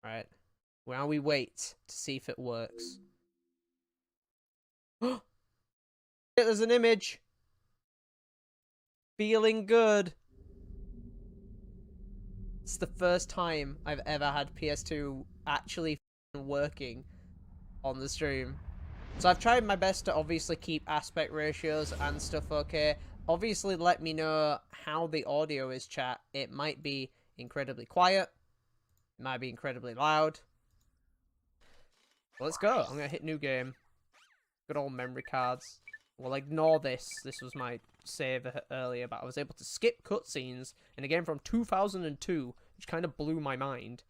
Right. While we wait to see if it works. There's an image. Feeling good. It's the first time I've ever had PS2 actually working on the stream. So I've tried my best to obviously keep aspect ratios and stuff okay. Obviously let me know how the audio is, chat. It might be incredibly quiet. It might be incredibly loud. Let's go. I'm gonna hit new game. Good old memory cards. Well, ignore this. This was my save earlier, but I was able to skip cutscenes in a game from 2002, which kind of blew my mind.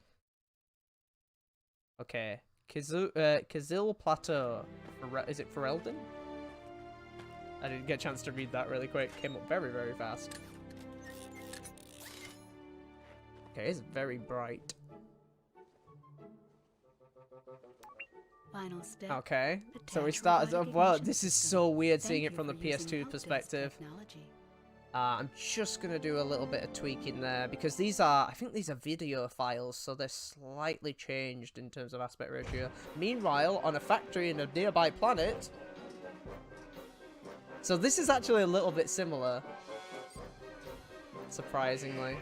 Okay. Kizil Plateau. Is it Ferelden? I didn't get a chance to read that really quick. Came up very, very fast. Okay, it's very bright. Final step. Okay, so we started off. Well, this is so weird seeing it from the PS2 perspective. I'm just gonna do a little bit of tweaking there because these are, I think these are video files, so they're slightly changed in terms of aspect ratio. Meanwhile, on a factory in a nearby planet. So this is actually a little bit similar, surprisingly.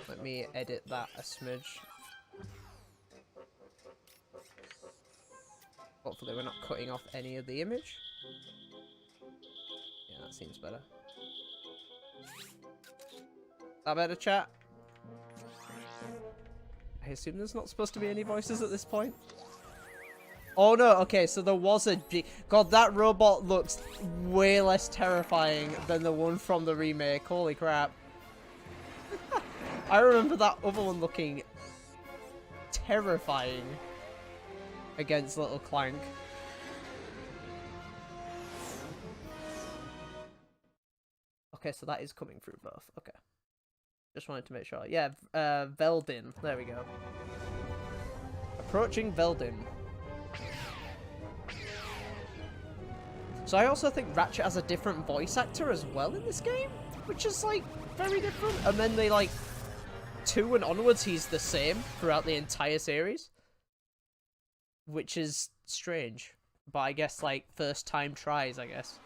Let me edit that a smidge. Hopefully we're not cutting off any of the image. Yeah, that seems better. That better, chat? I assume there's not supposed to be any voices at this point. Oh no, okay, so there was a... God, that robot looks way less terrifying than the one from the remake. Holy crap. I remember that other one looking terrifying against Little Clank. Okay, so that is coming through both. Okay. Just wanted to make sure. Yeah, Veldin. There we go. Approaching Veldin. So I also think Ratchet has a different voice actor as well in this game, which is, like, very different. And then they, like, 2 and onwards, he's the same throughout the entire series. Which is strange. But I guess, like, first time tries, I guess.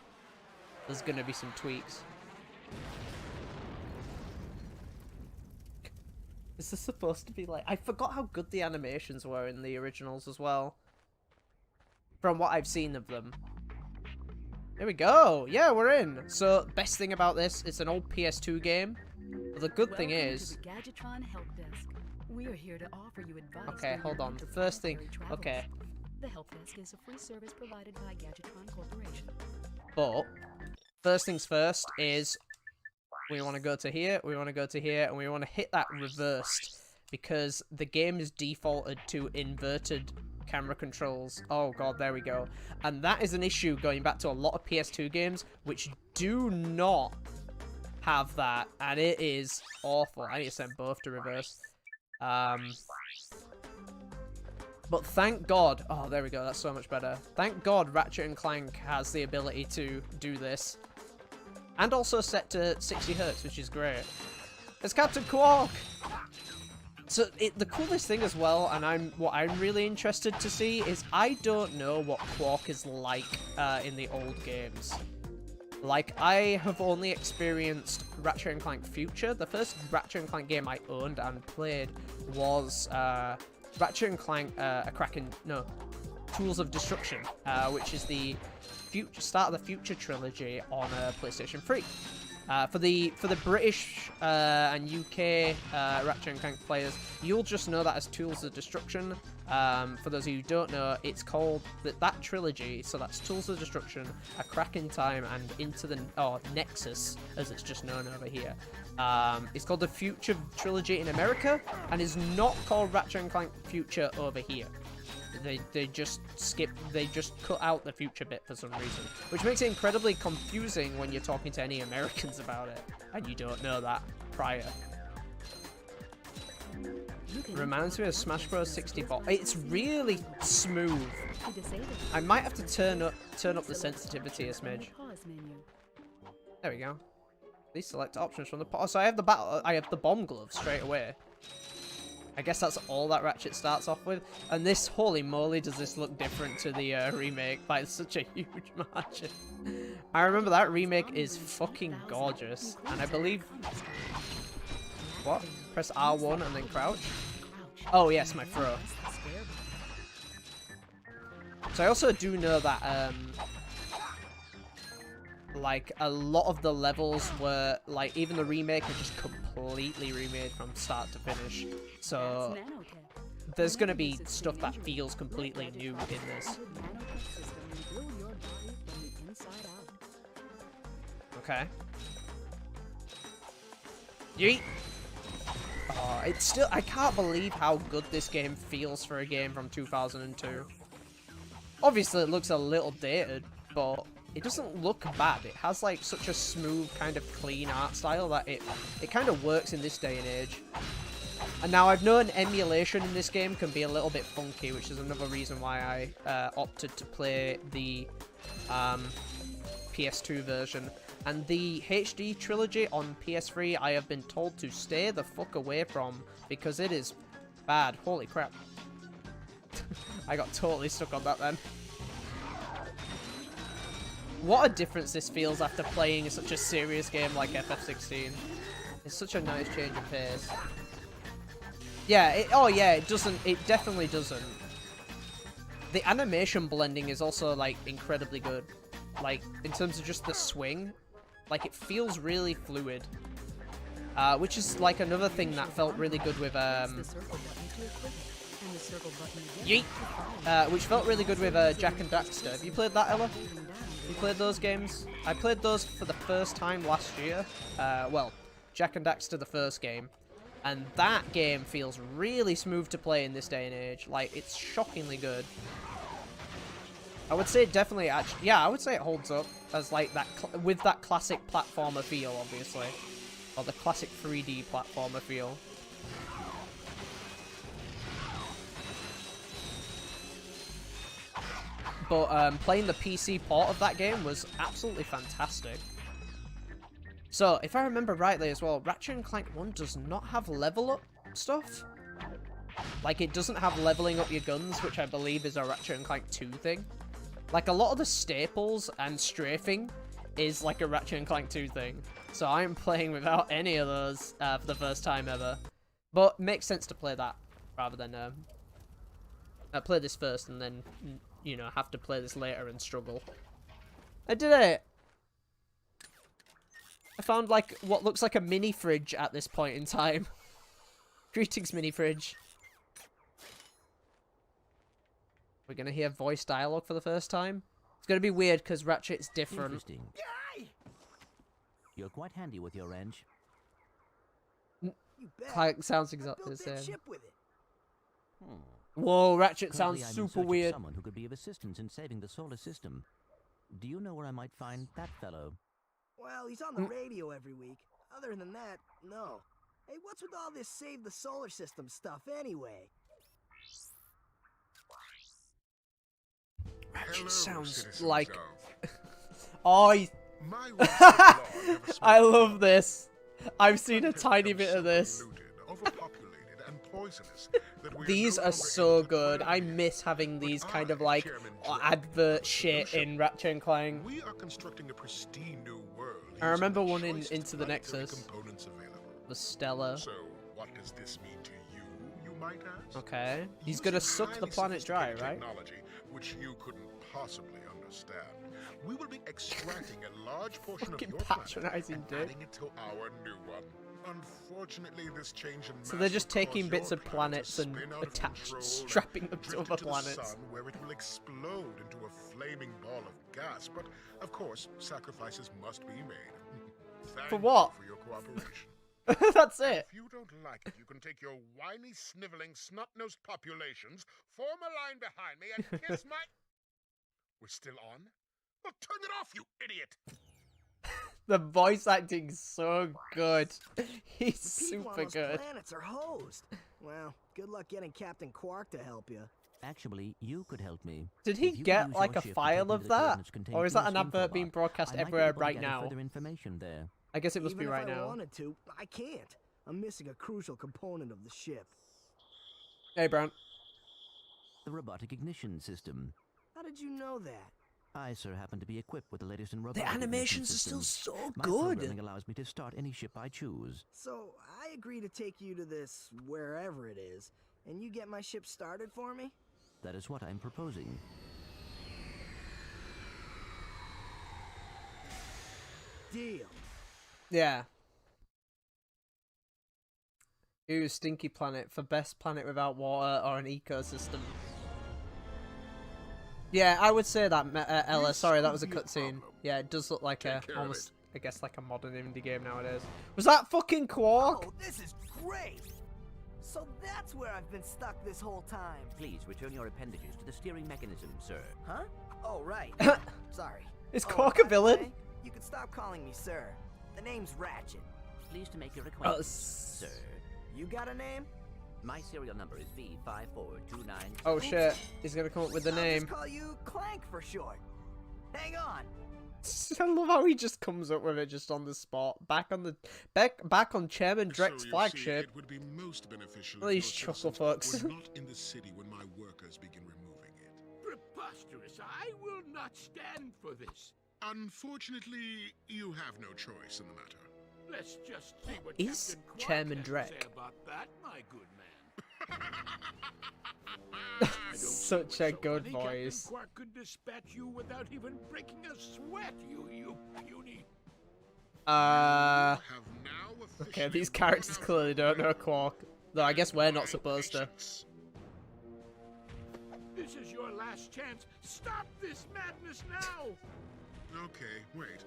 There's gonna be some tweaks. Is this supposed to be like... I forgot how good the animations were in the originals as well. From what I've seen of them. There we go! Yeah, we're in! So, best thing about this, it's an old PS2 game. But the good thing is... Gadgetron Help Desk. We're here to offer you advice. Okay, hold on. The first thing... Okay. The Help Desk is a free service provided by Gadgetron Corporation. But, first things first is... We want to go to here, we want to go to here, and we want to hit that reversed. Because the game is defaulted to inverted camera controls. Oh god, there we go. And that is an issue going back to a lot of PS2 games, which do not have that. And it is awful. I need to send both to reverse. But thank god... Oh, there we go, that's so much better. Thank god Ratchet & Clank has the ability to do this. And also set to 60 Hz, which is great. It's Captain Quark! So, the coolest thing as well, and what I'm really interested to see, is I don't know what Quark is like in the old games. Like, I have only experienced Ratchet & Clank Future. The first Ratchet & Clank game I owned and played was Ratchet & Clank Tools of Destruction, which is the start of the Future trilogy on PlayStation 3. For the British and UK Ratchet & Clank players, you'll just know that as Tools of Destruction. For those of you who don't know, it's called that trilogy. So that's Tools of Destruction, A Crack in Time, and Into the Nexus, as it's just known over here. It's called the Future trilogy in America, and is not called Ratchet & Clank Future over here. They just cut out the future bit for some reason, which makes it incredibly confusing when you're talking to any Americans about it and you don't know that prior. Reminds me of Smash Bros 64. It's really smooth. I might have to turn up the sensitivity a smidge. There we go. Please select options from the... Oh, so I have the battle... I have the bomb glove straight away. I guess that's all that Ratchet starts off with. And this, holy moly, does this look different to the remake by such a huge margin. I remember that remake is fucking gorgeous. And I believe... What? Press R1 and then crouch? Oh, yes, my throw. So I also do know that, like, a lot of the levels were, like, even the remake are just completely remade from start to finish. So there's going to be stuff that feels completely new in this. Okay. Yeet! Oh, it's still... I can't believe how good this game feels for a game from 2002. Obviously, it looks a little dated, but it doesn't look bad. It has, like, such a smooth, kind of clean art style that it kind of works in this day and age. And now, I've known emulation in this game can be a little bit funky, which is another reason why I opted to play the PS2 version. And the HD trilogy on PS3, I have been told to stay the fuck away from, because it is bad. Holy crap. I got totally stuck on that then. What a difference this feels after playing such a serious game like FF16. It's such a nice change of pace. Yeah, oh yeah, it doesn't, it definitely doesn't. The animation blending is also, like, incredibly good. Like, in terms of just the swing, like, it feels really fluid. Which is, like, another thing that felt really good with, Yeet! Which felt really good with Jak and Daxter. Have you played that, Ella? You played those games? I played those for the first time last year. Well, Jak and Daxter, the first game. And that game feels really smooth to play in this day and age. Like, it's shockingly good. I would say it definitely, actually, yeah, I would say it holds up as, like, that, with that classic platformer feel, obviously. Or the classic 3D platformer feel. But playing the PC port of that game was absolutely fantastic. So, if I remember rightly as well, Ratchet & Clank 1 does not have level up stuff. Like, it doesn't have leveling up your guns, which I believe is a Ratchet & Clank 2 thing. Like, a lot of the staples and strafing is like a Ratchet & Clank 2 thing. So I'm playing without any of those for the first time ever. But makes sense to play that rather than play this first and then, you know, have to play this later and struggle. I did it! I found, like, what looks like a mini fridge at this point in time. Greetings, mini fridge. We're gonna hear voice dialogue for the first time. It's gonna be weird because Ratchet's different. Interesting. You're quite handy with your wrench. Clank sounds exactly the same. Ship with it. Whoa, Ratchet Currently, sounds I'm in super search of weird. Someone who could be of assistance in saving the solar system. Do you know where I might find that fellow? Well, he's on the radio every week. Other than that, no. Hey, what's with all this save the solar system stuff anyway? Ratchet sounds citizens like... of- Oh, My once lord never I smiled. love this. I've seen a Content tiny becomes bit of so this. polluted, overpopulated, and poisonous that we These no are longer so able to good. I procreate. miss having these But kind of I, like Chairman Drake, advert of the shit solution. in Ratchet and Clank. We are constructing a pristine new world. I using remember the one in choicest Into the planetary Nexus. components available. The Stella. So, what does this mean to you, you might ask? Okay. He's Using gonna suck the highly planet dry, sophisticated right? Technology, which you couldn't possibly understand. We will be extracting a large portion of Fucking your planet patronizing and dick. adding it to our new one. Unfortunately, this change in So they're just mass will taking cause bits your of planet to planets and spin out of control and strapping them to drift other into the planets. sun, where it will explode into a flaming ball of gas. But of course, sacrifices must be made. Thank For what? you for your cooperation. That's it. If you don't like it, you can take your whiny, sniveling, snot-nosed populations, form a line behind me, and kiss my... We're still on? Well, turn it off, you idiot! The voice acting's so good. He's The people on super those good. planets are hosed. Well, good luck getting Captain Quark to help you. Actually, you could help me. Did he If you could get use like your a ship to file take me of to the that? coordinates contained Or is in that an this info advert being bar, broadcast I might be everywhere able to right gather now? further information there. I guess it must Even be right if I now. wanted to, I can't. I'm missing a crucial component of the ship. Hey, Brown. The robotic ignition system. How did you know that? I, sir, happen to be equipped with the latest in robotic The ignition animations are still systems. so My good. programming allows me to start any ship I choose. So, I agree to take you to this wherever it is, and you get my ship started for me? That is what I'm proposing. Deal. Yeah. Ooh, Stinky Planet for best planet without water or an ecosystem. Yeah, I would say that, Ella. Sorry, that was a cutscene. Yeah, it does look like a Take care of almost, I guess, like a modern indie game nowadays. Was that fucking Quark? Oh, this is great! So that's where I've been stuck this whole time. Please return your appendages to the steering mechanism, sir. Huh? Oh, right. Sorry. Is Oh, Quark by a the villain? way, you can stop calling me sir. The name's Ratchet. Pleased to make your Oh, acquaintance, sir. You got a name? My serial number is V5429. oh shit, he's gonna come up with the I'll name. just call you Clank for short. Hang on. I love how he just comes up with it just on the spot. Back on Chairman Drek's So you flagship. See, it would be most beneficial All if these your chuckle citizens fucks. were not in the city when my workers begin removing it. Preposterous! I will not stand for this. Unfortunately, you have no choice in the matter. Let's just see what Is Captain Quark Chairman has to Drek? say about that, my good man. I don't see Such what's a so good funny. voice. Captain Quark could dispatch you without even breaking a sweat, you puny. Have now Okay, officially these characters run out clearly of don't know breath Quark. Though I guess we're not and supposed to. patience. This is your last chance. Stop this madness now. Okay, wait.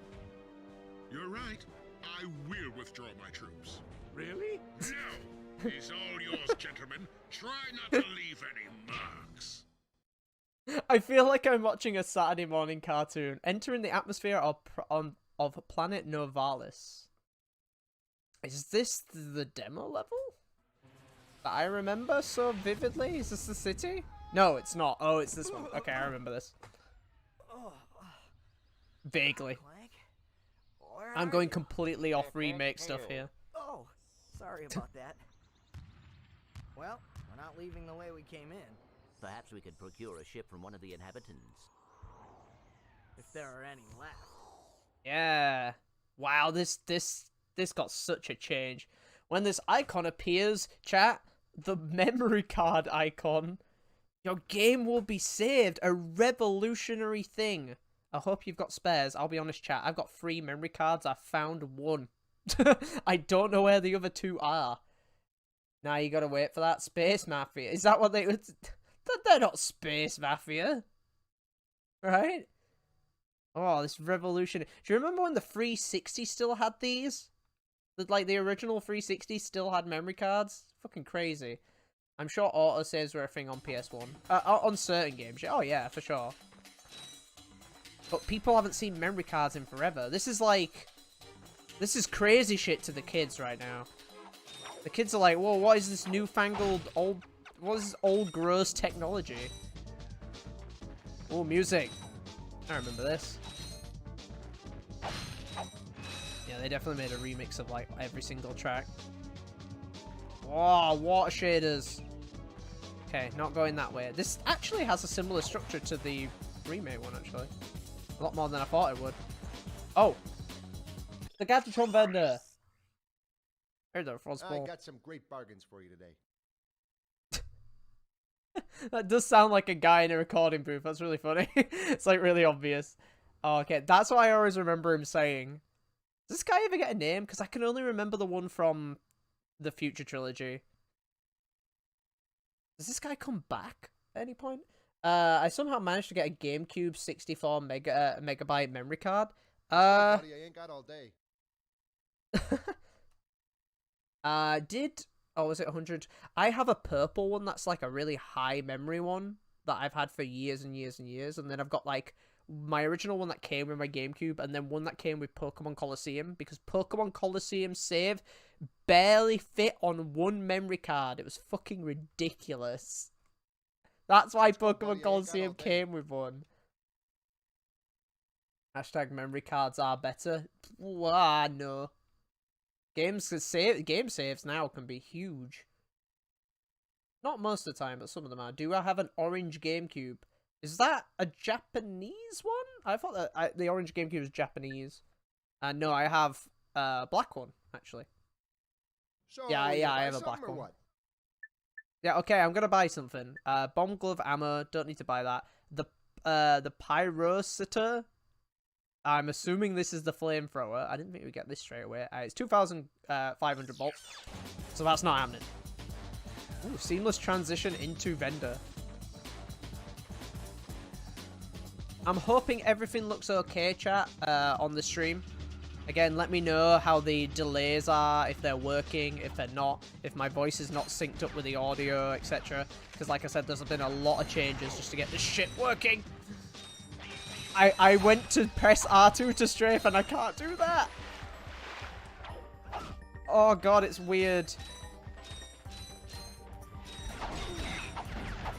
You're right. I will withdraw my troops. Really? No! He's all yours, gentlemen. Try not to leave any marks. I feel like I'm watching a Saturday morning cartoon. Entering the atmosphere of planet Novalis. Is this the demo level that I remember so vividly? Is this the city? No, it's not. Oh, it's this one. Okay, I remember this. Oh, Vaguely. Clank? Where I'm are going you? completely off remake stuff here. Oh, sorry about that. Well, we're not leaving the way we came in. Perhaps we could procure a ship from one of the inhabitants. If there are any left. Yeah. Wow, this got such a change. When this icon appears, chat, the memory card icon, your game will be saved. A revolutionary thing. I hope you've got spares. I'll be honest, chat. I've got 3 memory cards. I found one. I don't know where the other 2 are. Now you gotta wait for that. Space Mafia. Is that what they... They're not Space Mafia. Right? Oh, this revolution. Do you remember when the 360 still had these? Like, the original 360 still had memory cards? Fucking crazy. I'm sure autosaves were a thing on PS1. On certain games. Oh, yeah, for sure. But people haven't seen memory cards in forever. This is like... This is crazy shit to the kids right now. The kids are like, whoa, what is this newfangled old... What is this old gross technology? Oh, music. I remember this. Yeah, they definitely made a remix of, like, every single track. Oh, water shaders. Okay, not going that way. This actually has a similar structure to the remake one, actually. A lot more than I thought it would. Oh! The Gadgetron vendor! Here there, I Frostball. got some great bargains for you today. That does sound like a guy in a recording booth. That's really funny. It's like really obvious. Oh, okay, that's what I always remember him saying. Does this guy ever get a name? Because I can only remember the one from the Future Trilogy. Does this guy come back at any point? I somehow managed to get a GameCube 64 megabyte memory card. Sorry, buddy, I ain't got all day. Oh, was it 100? I have a purple one that's like a really high memory one that I've had for years and years and years. And then I've got like my original one that came with my GameCube and then one that came with Pokemon Colosseum because Pokemon Colosseum save barely fit on one memory card. It was fucking ridiculous. That's why Let's go, buddy, I Pokemon ain't got Colosseum all day. came with one. Hashtag memory cards are better. Ah, no. Game saves now can be huge. Not most of the time, but some of them are. Do I have an orange GameCube? Is that a Japanese one? I thought that the orange GameCube was Japanese. No, I have a black one, actually. So, Yeah, you I buy have a something black or one. what? Yeah, okay, I'm gonna buy something. Bomb glove ammo, don't need to buy that. The pyrociter. I'm assuming this is the flamethrower. I didn't think we'd get this straight away. It's 2,500 bolts, so that's not happening. Ooh, seamless transition into vendor. I'm hoping everything looks okay, chat, on the stream. Again, let me know how the delays are, if they're working, if they're not, if my voice is not synced up with the audio, etc. Because like I said, there's been a lot of changes just to get this shit working. I went to press R2 to strafe and I can't do that. Oh god, it's weird.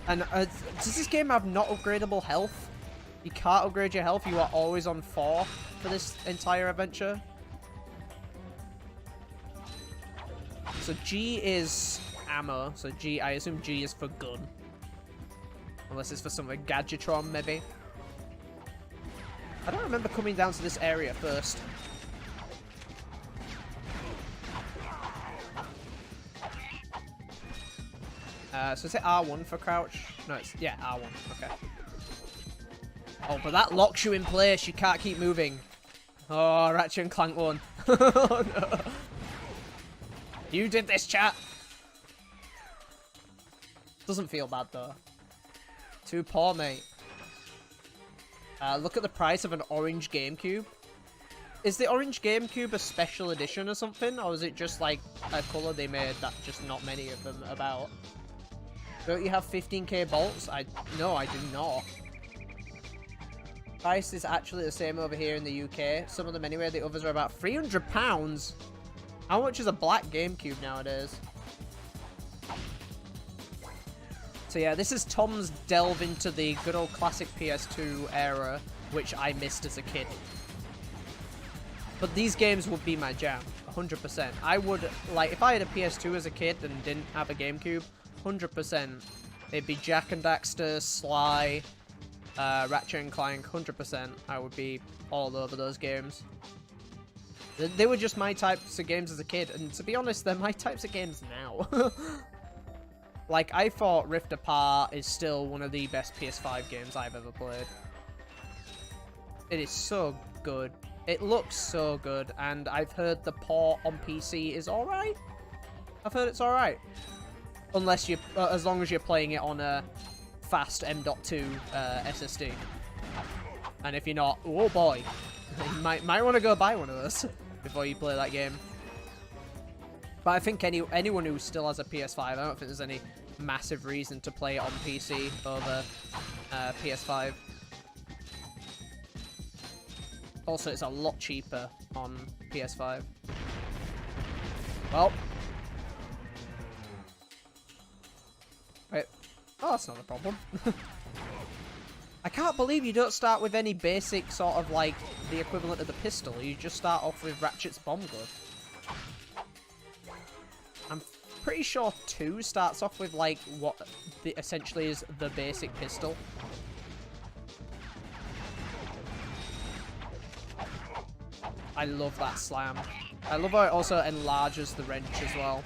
And does this game have not upgradable health? You can't upgrade your health, you are always on 4 for this entire adventure. So G is ammo, so G, I assume G is for gun. Unless it's for something Gadgetron, maybe. I don't remember coming down to this area first. So is it R1 for crouch? No, it's, yeah, R1, okay. Oh, but that locks you in place. You can't keep moving. Oh, Ratchet and Clank won. Oh, no. You did this, chat. Doesn't feel bad, though. Too poor, mate. Look at the price of an orange GameCube. Is the orange GameCube a special edition or something? Or is it just, like, a colour they made that just not many of them about? Don't you have 15k bolts? No, I do not. Price is actually the same over here in the UK. Some of them anyway, the others are about £300. How much is a black GameCube nowadays? So yeah, this is Tom's delve into the good old classic PS2 era, which I missed as a kid. But these games would be my jam, 100%. I would, like, if I had a PS2 as a kid and didn't have a GameCube, 100%. It'd be Jak and Daxter, Sly, Ratchet and Clank, 100%. I would be all over those games. They were just my types of games as a kid, and to be honest, they're my types of games now. Like, I thought Rift Apart is still one of the best PS5 games I've ever played. It is so good. It looks so good, and I've heard the port on PC is alright. I've heard it's alright. Unless you, as long as you're playing it on a fast M.2 SSD. And if you're not, oh boy, you might want to go buy one of those before you play that game. But I think anyone who still has a PS5, I don't think there's any massive reason to play it on PC over PS5. Also, it's a lot cheaper on PS5. Well. Wait. Oh, that's not a problem. I can't believe you don't start with any basic sort of, like, the equivalent of the pistol. You just start off with Ratchet's bomb glove. I'm pretty sure 2 starts off with, like, what essentially is the basic pistol. I love that slam. I love how it also enlarges the wrench as well.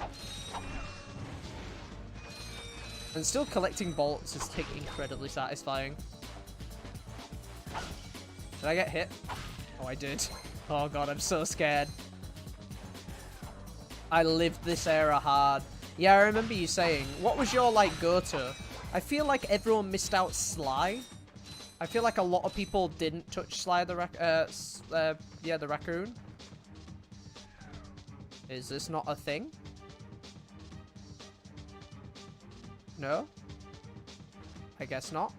And still collecting bolts is incredibly satisfying. Did I get hit? Oh, I did. Oh god, I'm so scared. I lived this era hard. Yeah, I remember you saying. What was your, like, go-to? I feel like everyone missed out Sly. I feel like a lot of people didn't touch Sly the the raccoon. Is this not a thing? No? I guess not.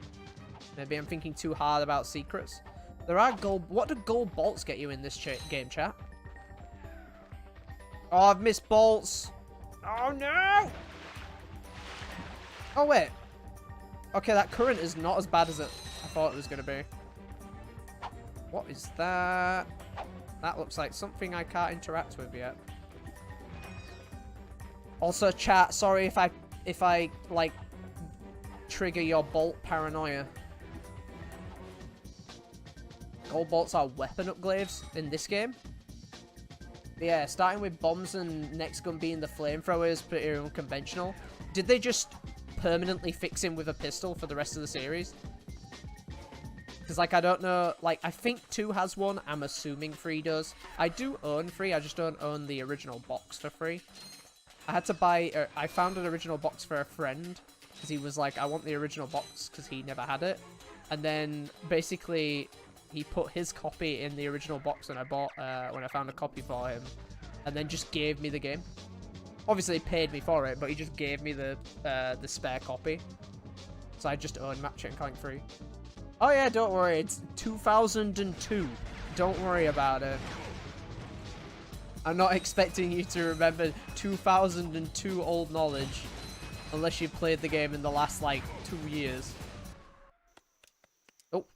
Maybe I'm thinking too hard about secrets. There are gold... What do gold bolts get you in this game, chat? Oh, I've missed bolts. Oh, no! Oh, wait. Okay, that current is not as bad as I thought it was going to be. What is that? That looks like something I can't interact with yet. Also, chat, sorry if I like trigger your bolt paranoia. Gold bolts are weapon upgrades in this game. But yeah, starting with bombs and next gun being the flamethrower is pretty unconventional. Did they just permanently fix him with a pistol for the rest of the series? Because, like, I don't know, like, I think 2 has one, I'm assuming 3 does. I do own 3, I just don't own the original box for free. I had to buy, I found an original box for a friend, because he was like, I want the original box, because he never had it. And then, basically, he put his copy in the original box and I bought, when I found a copy for him. And then just gave me the game. Obviously, he paid me for it, but he just gave me the spare copy. So I just own Ratchet and Clank 3. Oh yeah, don't worry, it's 2002. Don't worry about it. I'm not expecting you to remember 2002 old knowledge. Unless you've played the game in the last, like, 2 years. Oh.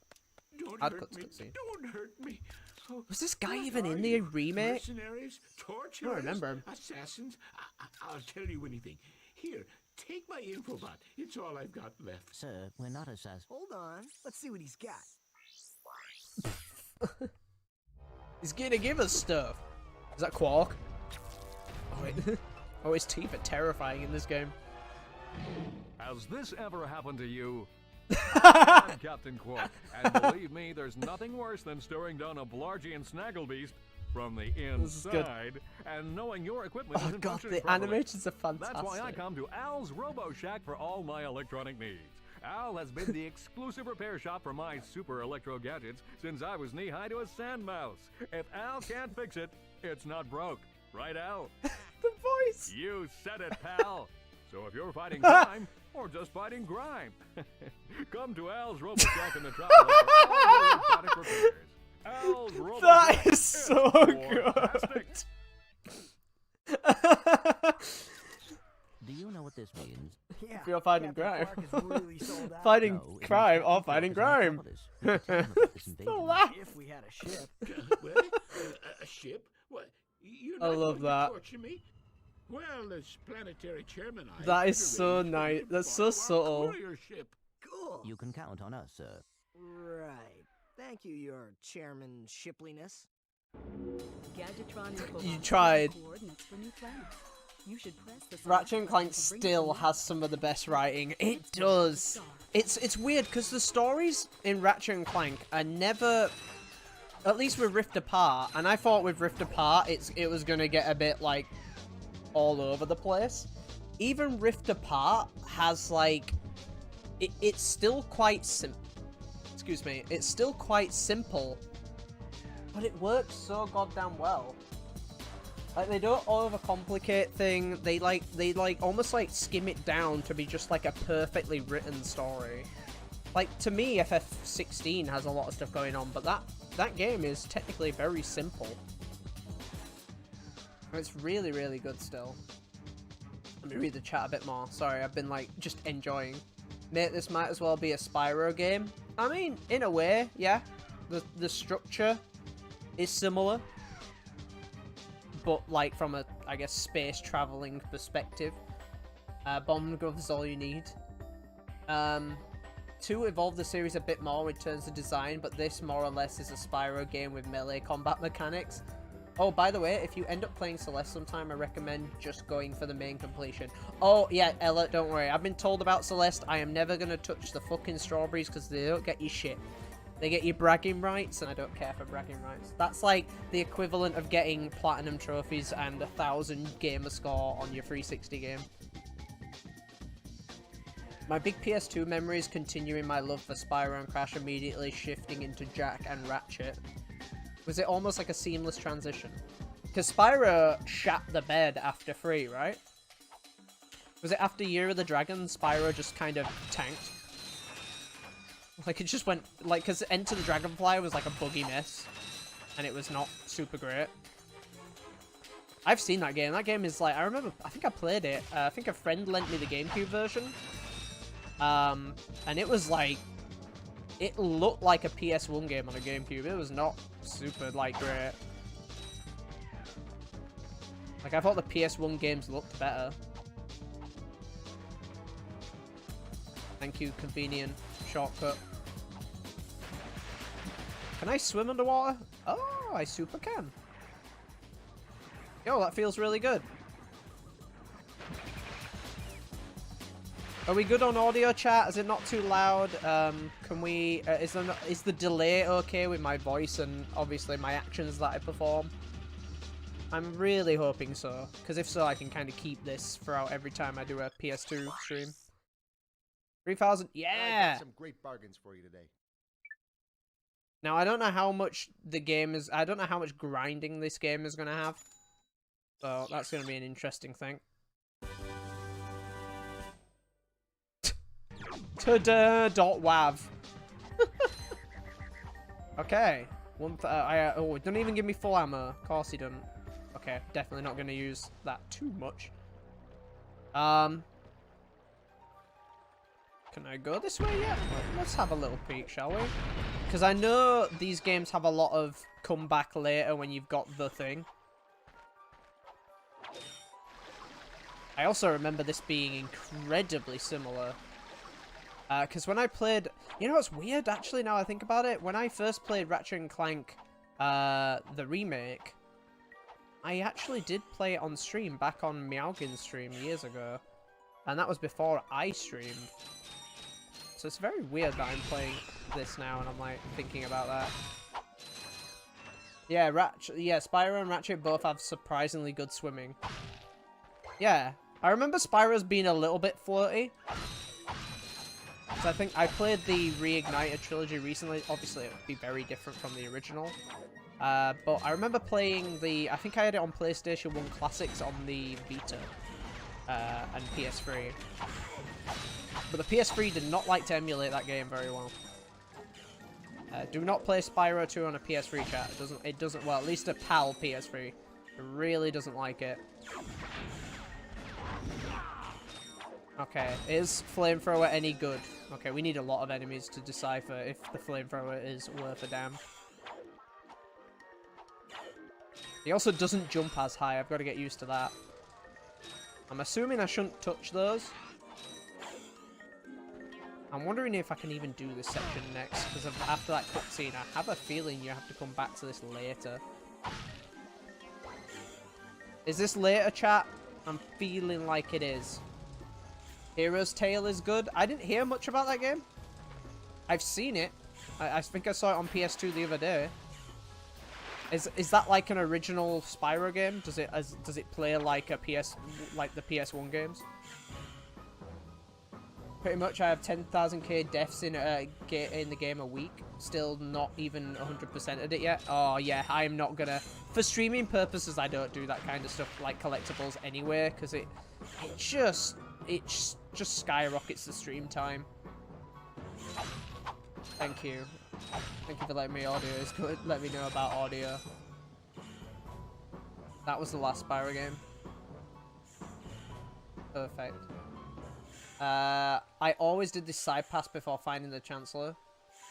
Don't I'd hurt cut me. cutscene. Don't hurt me. Oh, Was this guy what even in are the you? remake? Mercenaries, torturers, I don't remember him. assassins. I'll tell you anything. Here, take my infobot. It's all I've got left. Sir, we're not assassins. Hold on. Let's see what he's got. He's gonna give us stuff. Is that Quark? Oh, wait. Oh, his teeth are terrifying in this game. Has this ever happened to you? I'm Captain Quark, and believe me, there's nothing worse than staring down a Blargian Snagglebeast from the This is good. inside and knowing your equipment Oh isn't god, functioning the properly. animations are fantastic. That's why I come to Al's Robo Shack for all my electronic needs. Al has been the exclusive repair shop for my super electro gadgets since I was knee-high to a sand mouse. If Al can't fix it, it's not broke. Right, Al? The voice! You said it, pal. So if you're fighting crime, or just fighting grime, come to Al's Robo Shack in the Tropics for all your robotic repairs. Al's Robo That Shack is so fantastic. good! Do you know what this means? Yeah. If you're fighting Captain crime. Quark is really sold out. Fighting No, it crime means or Captain fighting Quark is in crime. Metropolis. Tell him about this The invasion. laugh. If we had a ship. What? A ship? What? You're I not love going that. to torture me? Well, as planetary chairman, I That could is so arrange for you nice. to That's so borrow our subtle. courier ship. Cool. You can count on us, sir. Right. Thank you, your chairman shipliness. Gadgetron info You box tried. coordinates for new planet. You should press the Ratchet and Clank select button to bring still up the has some of the best writing. It Let's go to the does. star. It's weird because the stories in Ratchet and Clank are never, at least with Rift Apart, and I thought with Rift Apart it was gonna get a bit like all over the place. Even Rift Apart has like, it's still quite excuse me, it's still quite simple, but it works so goddamn well. Like, they don't overcomplicate things. They almost like skim it down to be just like a perfectly written story. Like, to me, FF16 has a lot of stuff going on, but that game is technically very simple. It's really, really good still. Let me read the chat a bit more. Sorry, I've been like just enjoying. Mate, this might as well be a Spyro game. I mean, in a way, yeah. The structure is similar. But like from a, I guess, space traveling perspective. Bomb Glove is all you need. 2 evolved the series a bit more in terms of design, but this more or less is a Spyro game with melee combat mechanics. Oh, by the way, if you end up playing Celeste sometime, I recommend just going for the main completion. Oh, yeah, Ella, don't worry. I've been told about Celeste. I am never going to touch the fucking strawberries because they don't get you shit. They get you bragging rights, and I don't care for bragging rights. That's like the equivalent of getting platinum trophies and 1,000 gamer score on your 360 game. My big PS2 memory is continuing my love for Spyro and Crash, immediately shifting into Jack and Ratchet. Was it almost like a seamless transition? Because Spyro shat the bed after 3, right? Was it after Year of the Dragon, Spyro just kind of tanked? Like, it just went, like, because Enter the Dragonfly was like a buggy mess, and it was not super great. I've seen that game. That game is like, I remember, I think I played it. I think a friend lent me the GameCube version. And it was like, it looked like a PS1 game on a GameCube. It was not super, like, great. Like, I thought the PS1 games looked better. Thank you, convenient shortcut. Can I swim underwater? Oh, I super can. Yo, that feels really good. Are we good on audio, chat? Is it not too loud? Can we... is the delay okay with my voice and obviously my actions that I perform? I'm really hoping so. Because if so, I can kind of keep this throughout every time I do a PS2 stream. 3,000? I Yeah! got some great bargains for you today. Now, I don't know how much the game is... I don't know how much grinding this game is going to have. So, that's going to be an interesting thing. Ta-da.wav. Okay. Oh, it doesn't even give me full ammo. Of course he doesn't. Okay, definitely not going to use that too much. Can I go this way yet? Well, let's have a little peek, shall we? Because I know these games have a lot of come back later when you've got the thing. I also remember this being incredibly similar. Because when I played... You know what's weird, actually, now I think about it? When I first played Ratchet & Clank, the remake, I actually did play it on stream, back on Meowgin's stream years ago. And that was before I streamed. So it's very weird that I'm playing this now and I'm, like, thinking about that. Yeah, Spyro and Ratchet both have surprisingly good swimming. Yeah, I remember Spyro's being a little bit floaty. So I think I played the Reignited trilogy recently. Obviously, it would be very different from the original. But I remember playing the... I think I had it on PlayStation 1 Classics on the Vita and PS3. But the PS3 did not like to emulate that game very well. Do not play Spyro 2 on a PS3, chat. It doesn't... Well, at least a PAL PS3. It really doesn't like it. Okay, is Flamethrower any good? Okay, we need a lot of enemies to decipher if the Flamethrower is worth a damn. He also doesn't jump as high, I've got to get used to that. I'm assuming I shouldn't touch those. I'm wondering if I can even do this section next, because after that cutscene, I have a feeling you have to come back to this later. Is this later, chat? I'm feeling like it is. Hero's Tale is good. I didn't hear much about that game. I've seen it. I think I saw it on PS2 the other day. Is that like an original Spyro game? Does it play like the PS1 games? Pretty much, I have 10,000k deaths in the game a week. Still not even 100%ed it yet. Oh yeah, I am not gonna. For streaming purposes, I don't do that kind of stuff like collectibles anyway, because it just skyrockets the stream time. Thank you. Thank you for letting me audio. It's good. Let me know about audio. That was the last Spyro game. Perfect. I always did this side pass before finding the Chancellor,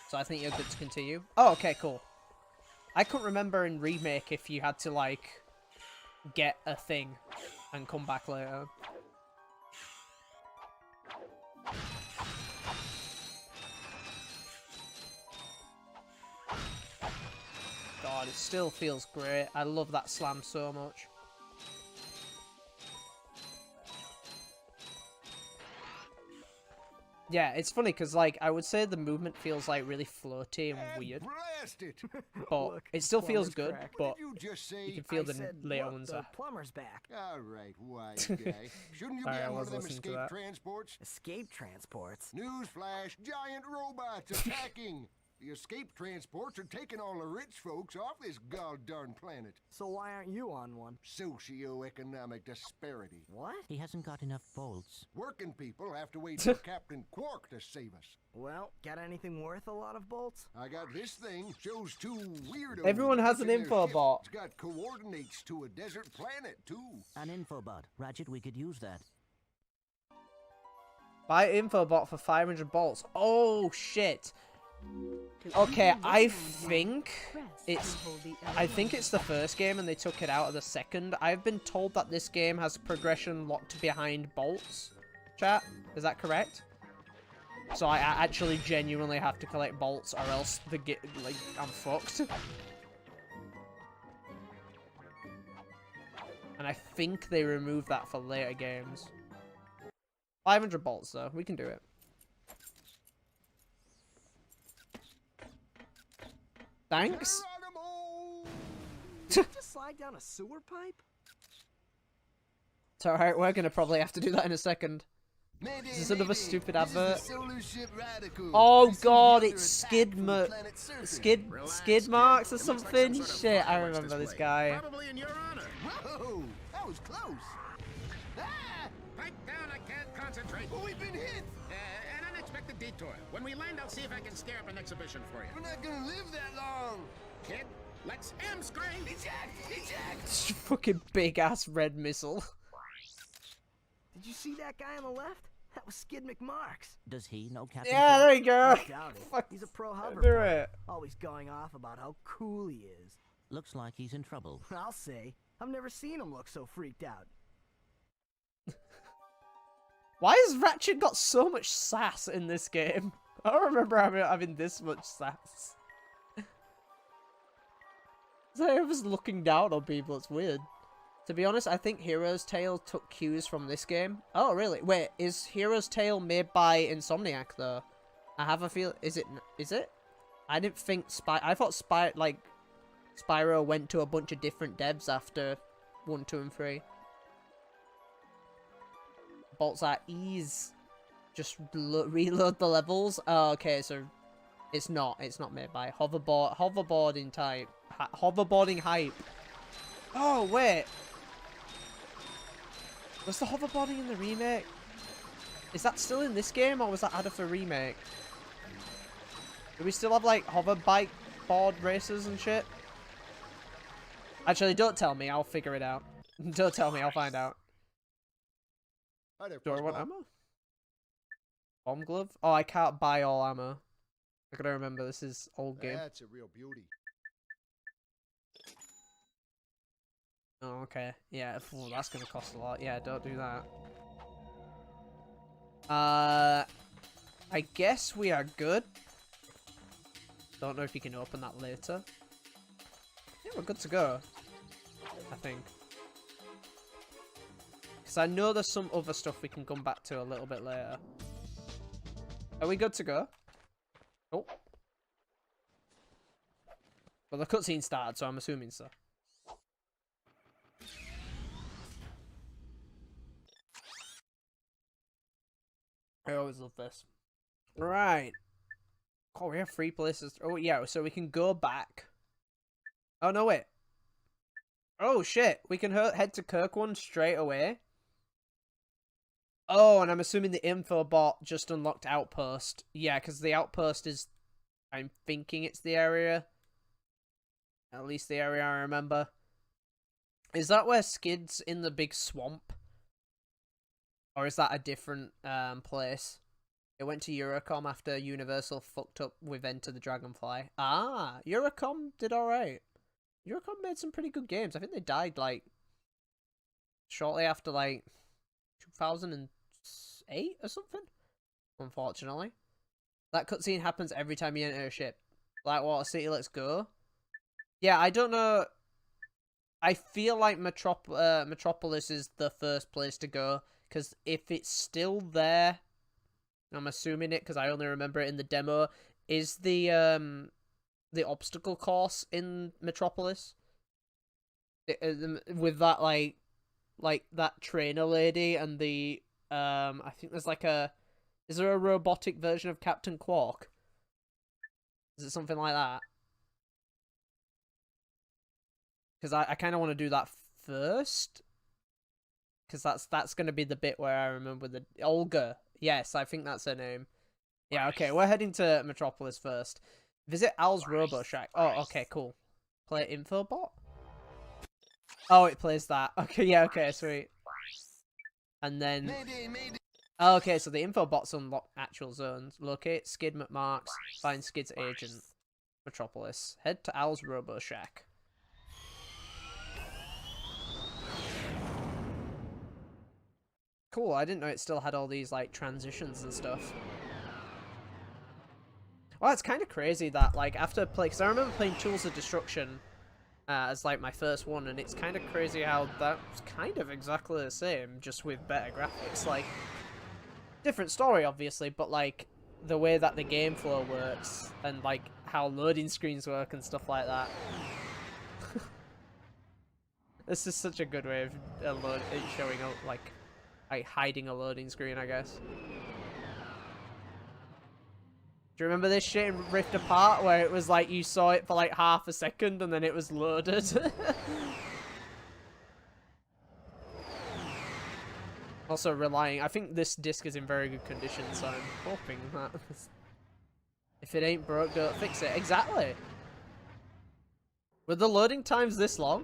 so I think you're good to continue. Oh, okay, cool. I couldn't remember in Remake if you had to, like, get a thing and come back later. God, it still feels great. I love that slam so much. Yeah, it's funny because, like, I would say the movement feels, like, really floaty and weird. Blast it! But Look, it still feels plumber's good, crack. but You just say. you can feel I the said, later look, ones the are... plumber's back. All right, wise guy. Shouldn't you Sorry, be I on one was of them listening to escape that. transports? Escape transports. Newsflash, giant robots attacking. The escape transports are taking all the rich folks off this god-darn planet. So why aren't you on one? Socioeconomic disparity. What? He hasn't got enough bolts. Working people have to wait for Captain Quark to save us. Well, got anything worth a lot of bolts? I got this thing. Shows two weirdos. Everyone has an fixing their info ship. bot. It's got coordinates to a desert planet, too. An infobot. Ratchet, we could use that. Buy infobot for 500 bolts. Oh, shit. Okay, I Press think it's... and hold the I L1 think it's the first game and they took it out of the second. I've been told that this game has progression locked behind bolts. Chat, is that correct? So I actually genuinely have to collect bolts or else I'm fucked. And I think they removed that for later games. 500 bolts though, we can do it. Thanks. Did you just slide down a sewer pipe? It's alright, we're gonna probably have to do that in a second. Is this another stupid advert? Oh god, it's skid marks or something? Shit, I remember this guy. Probably in your honor. Whoa, that was close. Ah, Pipe down, I can't concentrate. oh, we've been hit. An unexpected detour. When we land, I'll see if I can scare up an exhibition for you. We're not gonna live that long. Kid, let's M-screen. Eject! Fucking big ass red missile. Did you see that guy on the left? That was Skid McMarks. Does he know Captain Yeah, there you go. I doubt it. Fuck. He's a pro Do hoverboard. it. Always going off about how cool he is. Looks like he's in trouble. I'll say, I've never seen him look so freaked out. Why has Ratchet got so much sass in this game? I don't remember having this much sass. So I was looking down on people, it's weird. To be honest, I think Hero's Tale took cues from this game. Oh, really? Wait, is Hero's Tale made by Insomniac, though? I have a feel... Is it? I didn't think I thought Spyro went to a bunch of different devs after 1, 2, and 3. Bolts at ease. Just reload the levels. Oh, okay, so it's not made by hoverboarding hype. Oh wait, was the hoverboarding in the remake? Is that still in this game, or was that added for remake? Do we still have like hover bike board races and shit? Actually, don't tell me. I'll figure it out. Don't tell me. I'll find out. Hi there, Do I want Fuzzball. ammo? Bomb glove? Oh, I can't buy all ammo. I gotta remember this is old game. That's a real beauty. Oh, okay. Yeah, ooh, that's gonna cost a lot. Yeah, don't do that. I guess we are good. Don't know if you can open that later. Yeah, we're good to go. I think. Because I know there's some other stuff we can come back to a little bit later. Are we good to go? Oh. Well, the cutscene started, so I'm assuming so. I always love this. Right. Oh, we have 3 places. Oh, yeah, so we can go back. Oh, no, wait. Oh, shit. We can head to Kirkwall straight away. Oh, and I'm assuming the info bot just unlocked Outpost. Yeah, because the Outpost is... I'm thinking it's the area. At least the area I remember. Is that where Skid's in the big swamp? Or is that a different place? It went to Eurocom after Universal fucked up with Enter the Dragonfly. Ah, Eurocom did alright. Eurocom made some pretty good games. I think they died, like, shortly after, like, 2008 or something? Unfortunately. That cutscene happens every time you enter a ship. Like, Water City, let's go. Yeah, I don't know. I feel like Metropolis is the first place to go. Because if it's still there, I'm assuming it because I only remember it in the demo, is the obstacle course in Metropolis? With that, like that trainer lady and the, I think there's like a, is there a robotic version of Captain Quark? Is it something like that? Because I kind of want to do that first. Because that's going to be the bit where I remember the... Olga. Yes, I think that's her name. Yeah, okay, we're heading to Metropolis first. Visit Al's Robo Shack. Oh, okay, cool. Play Infobot? Oh, it plays that. Okay, yeah, okay, sweet. And then... Oh, okay, so the info bots unlock actual zones. Locate Skid McMarks. Find Skid's agent. Metropolis. Head to Al's Robo Shack. Cool, I didn't know it still had all these, like, transitions and stuff. Well, it's kind of crazy that, like, after because I remember playing Tools of Destruction as, like, my first one, and it's kind of crazy how that's kind of exactly the same, just with better graphics. Like, different story, obviously, but, like, the way that the game flow works, and, like, how loading screens work and stuff like that. This is such a good way of showing up, like hiding a loading screen, I guess. Do you remember this shit in Rift Apart where it was like you saw it for like half a second and then it was loaded? Also relying, I think this disc is in very good condition, so I'm hoping that if it ain't broke, don't fix it. Exactly. Were the loading times this long?